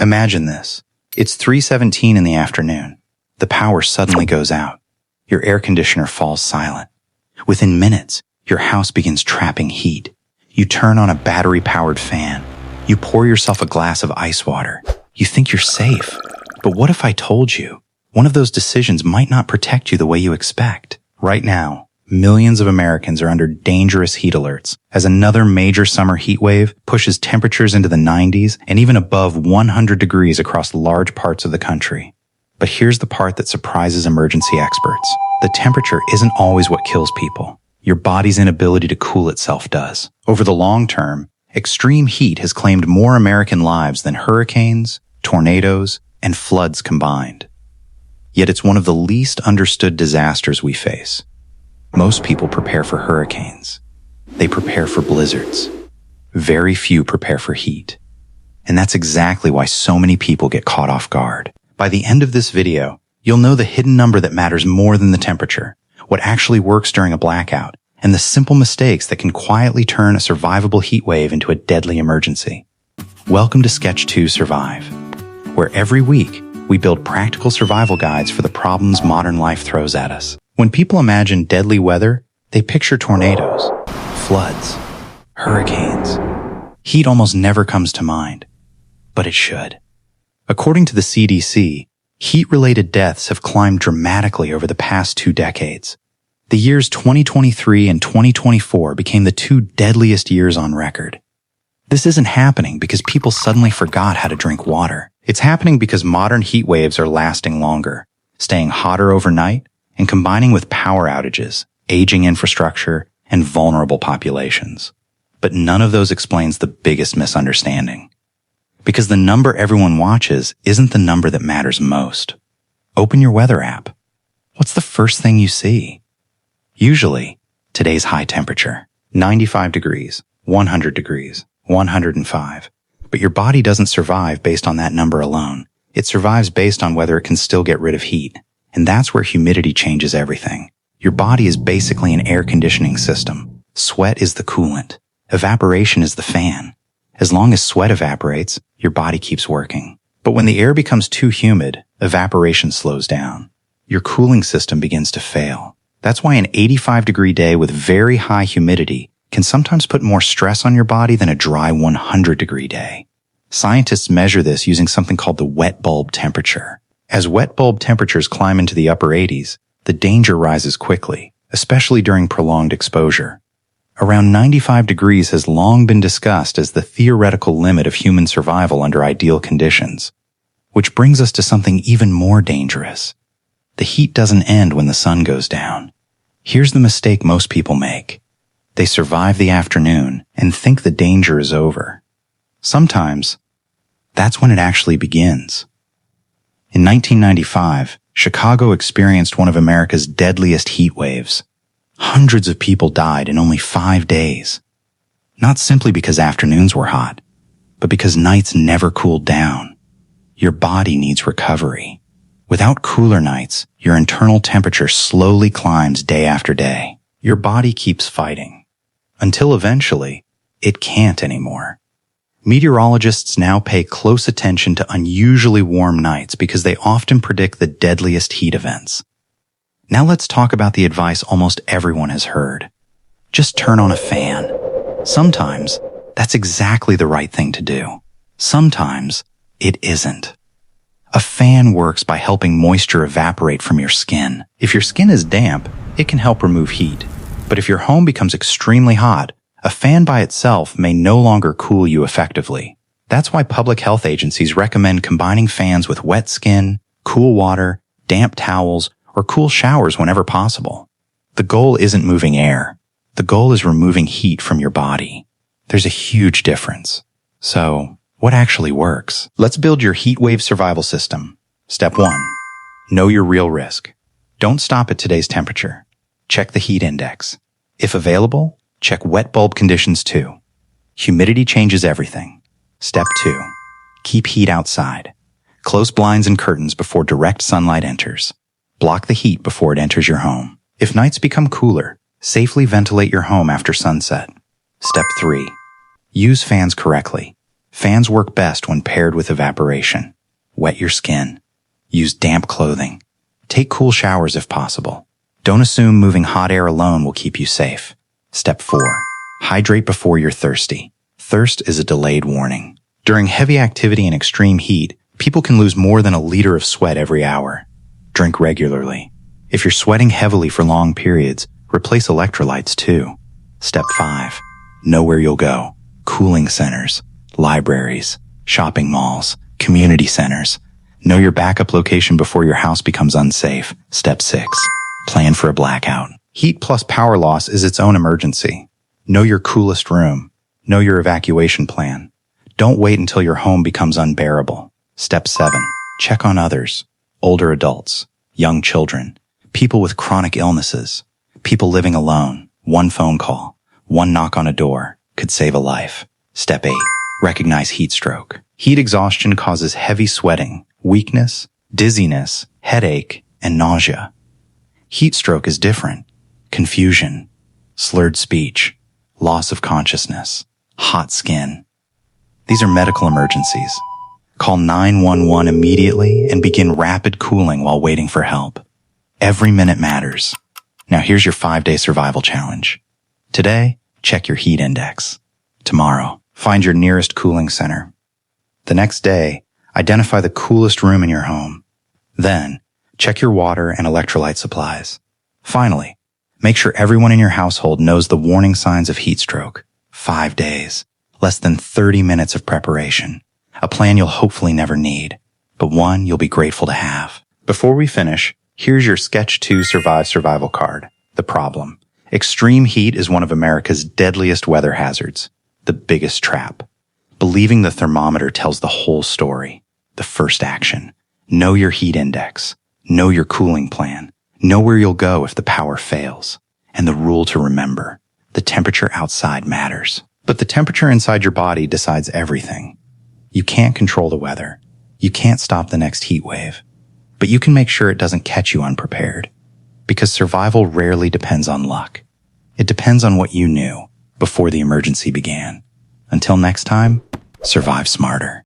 Imagine this. It's 3:17 in the afternoon. The power suddenly goes out. Your air conditioner falls silent. Within minutes, your house begins trapping heat. You turn on a battery-powered fan. You pour yourself a glass of ice water. You think you're safe. But what if I told you one of those decisions might not protect you the way you expect? Right now, millions of Americans are under dangerous heat alerts as another major summer heat wave pushes temperatures into the 90s and even above 100 degrees across large parts of the country. But here's the part that surprises emergency experts. The temperature isn't always what kills people. Your body's inability to cool itself does. Over the long term, extreme heat has claimed more American lives than hurricanes, tornadoes, and floods combined. Yet it's one of the least understood disasters we face. Most people prepare for hurricanes. They prepare for blizzards. Very few prepare for heat. And that's exactly why so many people get caught off guard. By the end of this video, you'll know the hidden number that matters more than the temperature, what actually works during a blackout, and the simple mistakes that can quietly turn a survivable heat wave into a deadly emergency. Welcome to Sketch 2 Survive, where every week we build practical survival guides for the problems modern life throws at us. When people imagine deadly weather, they picture tornadoes, floods, hurricanes. Heat almost never comes to mind, but it should. According to the CDC, heat-related deaths have climbed dramatically over the past 2 decades. The years 2023 and 2024 became the 2 deadliest years on record. This isn't happening because people suddenly forgot how to drink water. It's happening because modern heat waves are lasting longer, staying hotter overnight, and combining with power outages, aging infrastructure, and vulnerable populations. But none of those explains the biggest misunderstanding. Because the number everyone watches isn't the number that matters most. Open your weather app. What's the first thing you see? Usually, today's high temperature, 95 degrees, 100 degrees, 105. But your body doesn't survive based on that number alone. It survives based on whether it can still get rid of heat. And that's where humidity changes everything. Your body is basically an air conditioning system. Sweat is the coolant. Evaporation is the fan. As long as sweat evaporates, your body keeps working. But when the air becomes too humid, evaporation slows down. Your cooling system begins to fail. That's why an 85-degree day with very high humidity can sometimes put more stress on your body than a dry 100-degree day. Scientists measure this using something called the wet bulb temperature. As wet bulb temperatures climb into the upper 80s, the danger rises quickly, especially during prolonged exposure. Around 95 degrees has long been discussed as the theoretical limit of human survival under ideal conditions. Which brings us to something even more dangerous. The heat doesn't end when the sun goes down. Here's the mistake most people make. They survive the afternoon and think the danger is over. Sometimes, that's when it actually begins. In 1995, Chicago experienced one of America's deadliest heat waves. Hundreds of people died in only 5 days. Not simply because afternoons were hot, but because nights never cooled down. Your body needs recovery. Without cooler nights, your internal temperature slowly climbs day after day. Your body keeps fighting. Until eventually, it can't anymore. Meteorologists now pay close attention to unusually warm nights because they often predict the deadliest heat events. Now let's talk about the advice almost everyone has heard. Just turn on a fan. Sometimes, that's exactly the right thing to do. Sometimes, it isn't. A fan works by helping moisture evaporate from your skin. If your skin is damp, it can help remove heat. But if your home becomes extremely hot, a fan by itself may no longer cool you effectively. That's why public health agencies recommend combining fans with wet skin, cool water, damp towels, or cool showers whenever possible. The goal isn't moving air. The goal is removing heat from your body. There's a huge difference. So, what actually works? Let's build your heat wave survival system. Step 1. Know your real risk. Don't stop at today's temperature. Check the heat index. If available, check wet bulb conditions too. Humidity changes everything. Step 2. Keep heat outside. Close blinds and curtains before direct sunlight enters. Block the heat before it enters your home. If nights become cooler, safely ventilate your home after sunset. Step 3. Use fans correctly. Fans work best when paired with evaporation. Wet your skin. Use damp clothing. Take cool showers if possible. Don't assume moving hot air alone will keep you safe. Step 4. Hydrate before you're thirsty. Thirst is a delayed warning. During heavy activity and extreme heat, people can lose more than a liter of sweat every hour. Drink regularly. If you're sweating heavily for long periods, replace electrolytes too. Step 5. Know where you'll go. Cooling centers, libraries, shopping malls, community centers. Know your backup location before your house becomes unsafe. Step 6. Plan for a blackout. Heat plus power loss is its own emergency. Know your coolest room. Know your evacuation plan. Don't wait until your home becomes unbearable. Step 7. Check on others. Older adults, young children, people with chronic illnesses, people living alone. One phone call, one knock on a door could save a life. Step 8. Recognize heat stroke. Heat exhaustion causes heavy sweating, weakness, dizziness, headache, and nausea. Heat stroke is different. Confusion, slurred speech, loss of consciousness, hot skin. These are medical emergencies. Call 911 immediately and begin rapid cooling while waiting for help. Every minute matters. Now here's your 5-day survival challenge. Today, check your heat index. Tomorrow, find your nearest cooling center. The next day, identify the coolest room in your home. Then, check your water and electrolyte supplies. Finally, make sure everyone in your household knows the warning signs of heat stroke. 5 days, less than 30 minutes of preparation. A plan you'll hopefully never need, but one you'll be grateful to have. Before we finish, here's your Sketch 2 Survive Survival card. The problem. Extreme heat is one of America's deadliest weather hazards. The biggest trap. Believing the thermometer tells the whole story. The first action. Know your heat index. Know your cooling plan. Know where you'll go if the power fails. And the rule to remember. The temperature outside matters. But the temperature inside your body decides everything. You can't control the weather. You can't stop the next heat wave. But you can make sure it doesn't catch you unprepared. Because survival rarely depends on luck. It depends on what you knew before the emergency began. Until next time, survive smarter.